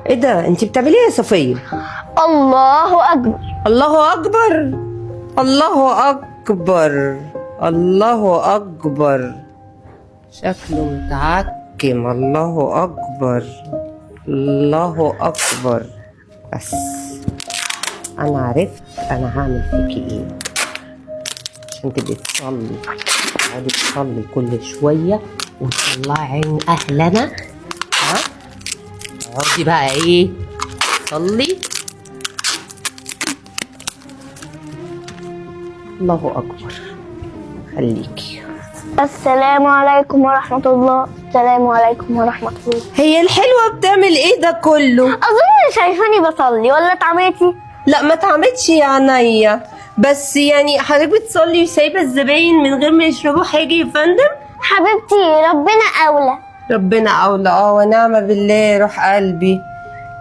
ايه ده؟ انت بتعملي ايه يا صفيه؟ الله اكبر. الله اكبر، الله اكبر، الله اكبر. شكله متعكم. الله اكبر، الله اكبر. بس انا عرفت انا هعمل فيكي ايه. عشان تبقي تصلي، تقعدي تصلي كل شويه وتطلعي عين اهلنا. ها؟ اقعدي بقى ايه، صلي. الله اكبر. خليكي. السلام عليكم ورحمة الله. السلام عليكم ورحمة الله. هي الحلوه بتعمل ايه ده كله؟ اظن شايفاني بصلي ولا اتعميتي؟ لا ما اتعملتش يا عينيا، بس يعني حضرتك بتصلي وسايبه الزباين من غير ما يشربوا حاجه يا فندم؟ حبيبتي ربنا اولى. ربنا اولى. ونعم بالله روح قلبي.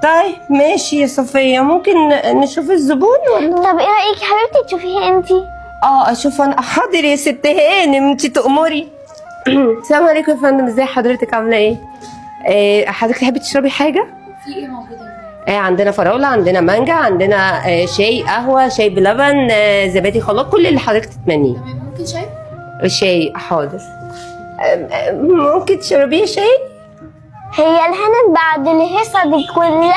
طيب ماشي يا صفيه، ممكن نشوف الزبون ولا؟ طب ايه رايك حبيبتي تشوفيه انتي؟ اشوف انا. حاضر يا ست هانم، انت تأمري. السلام عليكم يا فندم، ازي حضرتك؟ عامله ايه؟ حضرتك تحبي تشربي حاجه؟ في ايه موجود؟ عندنا فراوله، عندنا مانجا، عندنا شاي، قهوه، شاي بلبن، زبادي، خلاط، كل اللي حضرتك تتمنيه. تمام، ممكن شاي؟ شاي حاضر. ممكن تشربيه شاي؟ هي الهنا بعد الهيصة دي كلها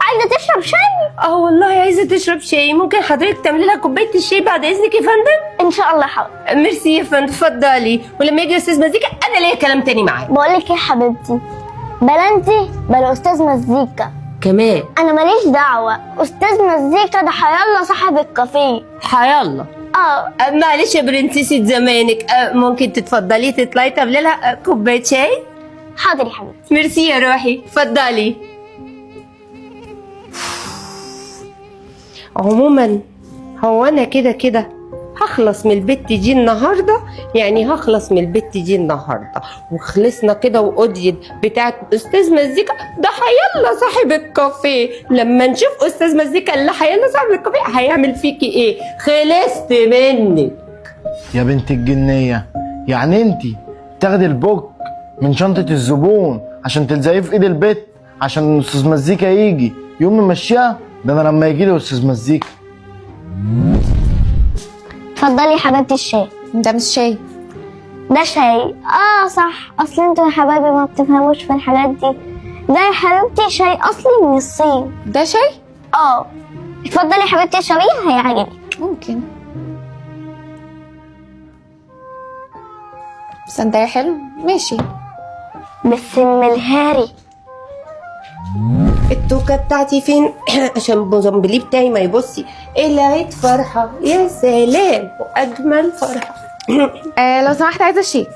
عايزة تشرب شاي؟ والله عايزه تشرب شاي. ممكن حضرتك تعملي لها كوبايه الشاي بعد اذنك يا فندم؟ ان شاء الله حاضر. ميرسي يا فندم، اتفضلي. ولما يجي استاذ مزيكا انا ليا كلام تاني معاه. بقول لك ايه يا حبيبتي، بلا انتي بلا استاذ مزيكا كمان؟ انا ماليش دعوة. استاذ مزيكا ده حيالله صاحب الكافيه. حيالله. معلش يا برنسيسة زمانك، ممكن تتفضلي تطلعي تعملي لها كوبايه شاي؟ حاضر يا حبيبتي. ميرسي يا روحي، اتفضلي. عموما هو انا كده هخلص من البت دي النهارده، يعني هخلص من البت دي النهارده، وخلصنا كده. وقضيت بتاعت استاذ مزيكا ده هيلا صاحب الكافيه. لما نشوف استاذ مزيكا اللي هيلا صاحب الكافيه هيعمل فيكي ايه. خلصت منك يا بنت الجنيه. يعني انتي تاخدي البوك من شنطه الزبون عشان تلزقيه في ايد البت عشان استاذ مزيكا يجي يقوم ممشيها؟ ده انا لما يجي لي استاذ مزيكا. اتفضلي يا حبيبتي الشاي. ده مش شاي، ده شاي. صح، اصل انتوا يا حبايبي ما بتفهموش في الحاجات دي. ده يا حبيبتي شاي اصلي من الصين. ده شاي؟ اتفضلي يا حبيبتي اشربيه هيعجبك. ممكن، بس انت يا حلو ماشي. بس من الهاري. التوكه بتاعتي فين؟ عشان بوزنبلي بتاعي ما يبصي. العيد فرحه، يا سلام، واجمل فرحه. لو سمحت عايزه شيك.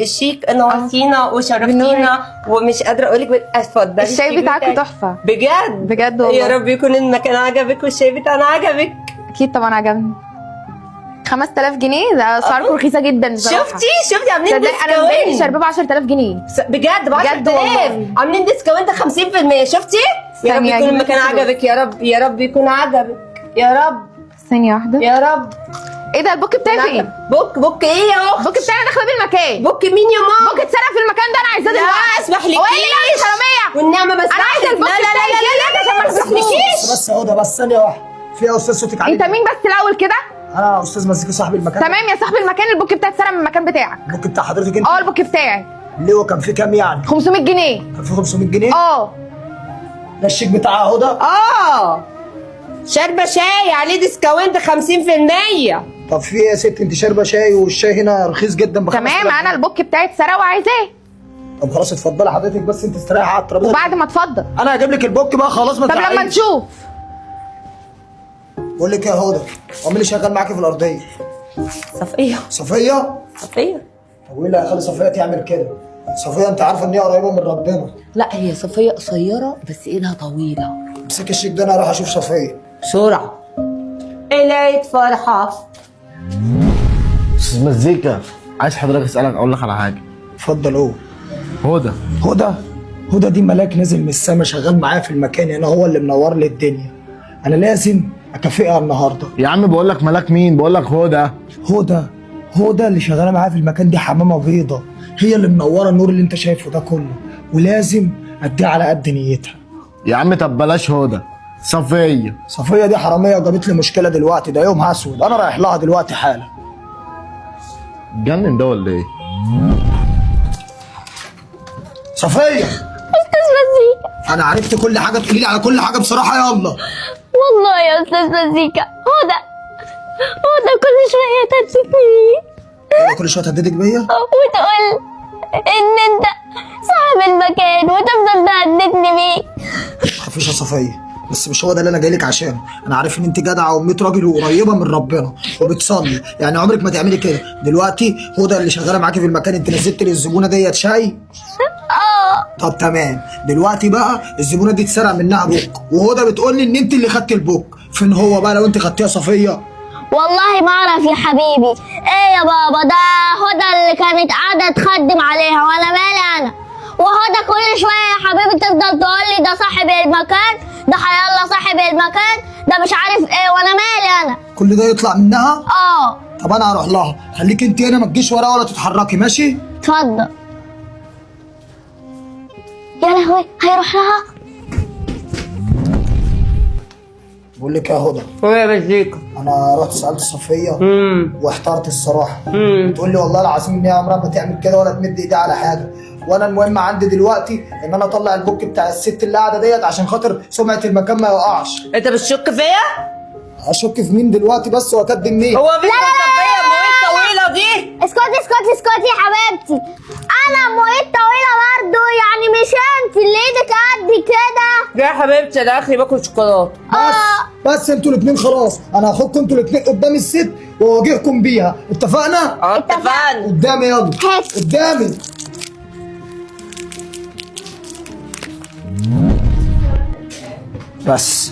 شيك، نورتينا وشرفتينا، ومش قادره اقول لك. اتفضلي. الشاي بتاعك تحفه بجد بجد والله. يا رب يكون المكان عجبك والشاي بتاعنا عجبك. اكيد طبعا عجبني. 5000 جنيه ده اسعاركم رخيصه جدا بصراحه. شفتي عاملين تصدقي انا امبارح ديسكاونت شاربه ب 10000 جنيه بجد. ب 10,000 والله. عاملين ديسكاونت 50%. شفتي؟ يا رب ثانية يكون أجيب المكان لك عجبك. يا رب يا رب يكون عجبك. يا رب ثانيه واحده. يا رب. ايه ده البوك بتاعي فين؟ بوك ايه يا اخت؟ البوك بتاعي داخله بالمكان. بوك مين يا ماما؟ البوك اتسرق في المكان ده، انا عايزاه دلوقتي. اسمح لي. هو ايه اللي جابني حراميه؟ والنعمه بس انا عايزه البوك لا لا لا لا لا عشان ما تسرقنيش. بس هدى، بس ثانية واحدة. في يا أستاذ صوتك عالي. انت مين بس الاول كده؟ أنا أستاذ مزيكا صاحب المكان. تمام يا صاحب المكان، البوك بتاعي اتسرق من المكان بتاعك. البوك بتاع حضرتك أنت؟ البوك بتاعي. اللي هو كان فيه كام يعني؟ 500 جنيه. كان فيه 500 جنيه؟ ده الشيك بتاع هدى؟ شاربه شاي عليه ديسكاونت 50%. طب في إيه يا ست؟ أنت شاربة شاي والشاي هنا رخيص جدا ب 5000 تمام، انا البوك بتاعي اتسرق وعايزاه. طب خلاص اتفضلي حضرتك، بس أنت استريحي على الترابيزة. وبعد ما اتفضل أنا هجيب لك البوك بقى خلاص، ما طب تزعليش. لما نشوف. بقول لك إيه يا هدى؟ هو مين اللي شغال معاكي في الأرضية؟ صفيه. صفية؟ صفيه. طب وإيه اللي هيخلي صفية تعمل كده؟ صفية أنت عارفة إن هي قريبة من ربنا. لا هي صفيه قصيره بس ايدها طويله. امسكي الشيك ده، أنا هروح أشوف صفية. بسرعه. العيد فرحه. استاذ مزيكا، عايز حضرتك اسالك، اقول لك على حاجه. اتفضل. هدى. هدى دي ملاك نزل من السما شغال معايا في المكان هنا، هو اللي منور لي الدنيا. انا لازم اكافئها النهارده. يا عم بقول لك ملاك مين؟ بقول لك هدى. هدى اللي شغاله معايا في المكان دي حمامه بيضه، هي اللي منوره النور اللي انت شايفه ده كله، ولازم اديها على قد نيتها. يا عم طب بلاش هدى، صفيه. صفيه دي حراميه وجابت لي مشكله دلوقتي، ده يوم اسود، انا رايح لها دلوقتي حالا. اتجنن ده ولا ايه؟ صفيه أستاذ مزيكا، انا عرفت كل حاجه، تقولي لي على كل حاجه بصراحه يلا. والله يا أستاذ مزيكا هدى كل شوية تهددني أنا كل شويه تهددك بيا؟ وتقول إن أنت صاحب المكان وتفضل تهددني بيه. متخافيش يا صفيه، بس مش هو ده اللي انا جاي لك عشانه. انا عارف ان انت جدعه وميت راجل وقريبه من ربنا وبتصلي، يعني عمرك ما تعملي كده. دلوقتي هدى اللي شغاله معاكي في المكان، انت نزلت للزبونه ديت شاي؟ طب تمام. دلوقتي بقى الزبونه دي اتسرق منها بوك، وهدى بتقول لي ان انت اللي خدت البوك. فين هو بقى لو انت خدتيها صفيه؟ والله ما أعرف يا حبيبي. إيه يا بابا، ده هدى اللي كانت قاعدة تخدم عليها وأنا مالي أنا. وهدى كل شوية يا حبيبي تفضل تقول لي ده صاحب المكان، ده حيالله صاحب المكان، ده مش عارف إيه، وأنا مالي أنا. كل ده يطلع منها؟ طب انا هروح لها، خليك انت هنا ما تجيش وراها ولا تتحركي، ماشي؟ اتفضل. يا لهوي، هيروح لها. بقول لك يا هدى، هو يا مزيكا. انا رحت سالت صفيه واحترت الصراحه. مم. بتقول لي والله العظيم ان هي عمرها ما تعمل كده ولا تمد ايديها على حاجه. وانا المهم عندي دلوقتي ان انا اطلع البوك بتاع الست اللي قاعده ديت عشان خاطر سمعه المكان ما يقعش. انت بتشك فيا؟ اشك في مين دلوقتي بس واكدب مين؟ هو في صفيه المواعيد الطويله دي؟ اسكتي يا حبيبتي. انا مواعيد طويله برضه، يعني مش انت اللي ايدك قد كده. يا حبيبتي انا اخري باكل شوكولاته. بس انتوا الاثنين خلاص، انا هاخدكم انتوا الاثنين قدام الست واواجهكم بيها، اتفقنا؟ اتفقنا. قدامي يلا، هيك. قدامي. بس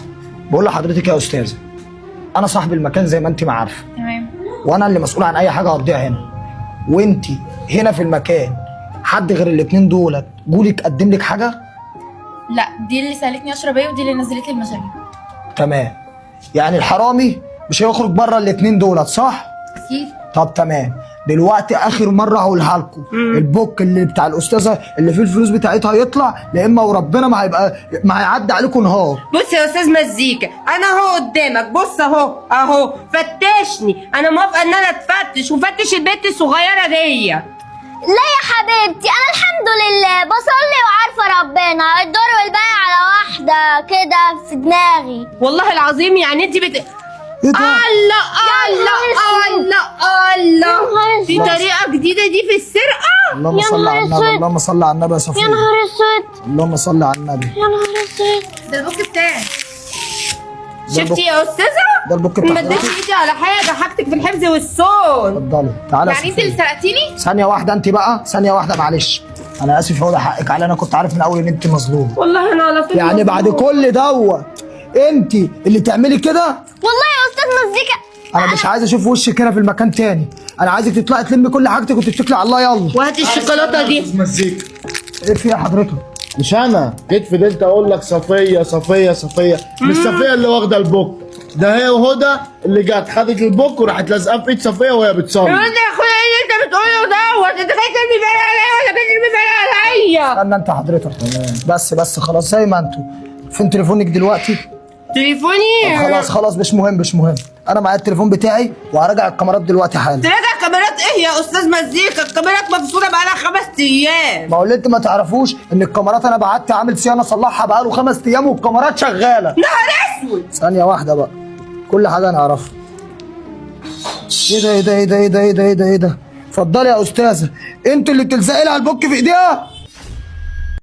بقول لحضرتك يا استاذه، انا صاحب المكان زي ما انت ما عارفه، تمام. وانا اللي مسؤول عن اي حاجه هقضيها هنا. وانت هنا في المكان حد غير الاثنين دولت جولك قدم لك حاجه؟ لا، دي اللي سالتني اشرب ايه ودي اللي نزلت لي المشاريب. تمام. يعني الحرامي مش هيخرج بره الاثنين دولت، صح؟ اكيد. طب تمام. دلوقتي اخر مره هقولها لكم، البوك اللي بتاع الاستاذه اللي فيه الفلوس بتاعتها يطلع، لا اما وربنا ما هيعدي عليكم نهار. بص يا استاذ مزيكا، انا اهو قدامك، بص اهو فتشني. انا موافقه ان انا اتفتش وفتش البنت الصغيره دي. لا يا حبيبتي، انا الحمد لله بصلي وعارفه ربنا، الدور والباقي على واحده كده في دماغي. والله العظيم يعني انت ايه ده؟ الله دي نهار طريقه جديده دي في السرقه. اللهم يا صل نهار على النبي، أسود. اللهم صل على النبي يا صفيه. يا نهار اسود، اللهم صل على النبي. يا نهار اسود. ده البوك بتاعي. شفتي يا استاذه؟ ده البوك ما بتاع اديتش ايدي على حاجه، حاجتك في الحفظ والصون. اتفضلي تعالى يا يعني انت اللي صفيه. سرقتيني؟ ثانيه واحده انت بقى، ثانيه واحده معلش. انا اسف، هو ده حقك علي، انا كنت عارف من الاول ان انت مظلومه. والله انا على طول يعني بعد كل دوت انت اللي تعملي كده؟ والله يا استاذ مزيكا انا مش عايز اشوف وشك هنا في المكان تاني. انا عايزك تطلعي تلمي كل حاجتك وتتكلي على الله. يلا وهات الشوكولاته دي. مزيكا. ايه في يا حضرتك؟ مش انا جيت فضلت اقول لك صفيه صفيه صفيه، مش صفيه اللي واخده البوك ده، هي وهدى اللي جت خدت البوك وراحت لازقه في ايد صفيه وهي بتصلي. يا اخويا ايه اللي انت بتقوله دوت؟ انت خايف ترمي بالي عليا ولا بترمي بالي عليا؟ استنى انت حضرتك. بس خلاص زي ما انتوا. فين تليفونك دلوقتي؟ تليفوني؟ خلاص مش مهم. انا معايا التليفون بتاعي وهراجع الكاميرات دلوقتي حالا. تراجع كاميرات ايه يا استاذ مزيكا؟ الكاميرات مفصوله بقالها 5 ايام. ما هو اللي انت ما تعرفوش ان الكاميرات انا بعت عامل صيانه اصلحها بقاله 5 ايام والكاميرات شغاله. نهار اسود. ثانيه واحده بقى، كل حاجه انا اعرفها. ايه ده؟ اتفضلي يا استاذه، انت اللي بتلزقي لها البوك في ايديها؟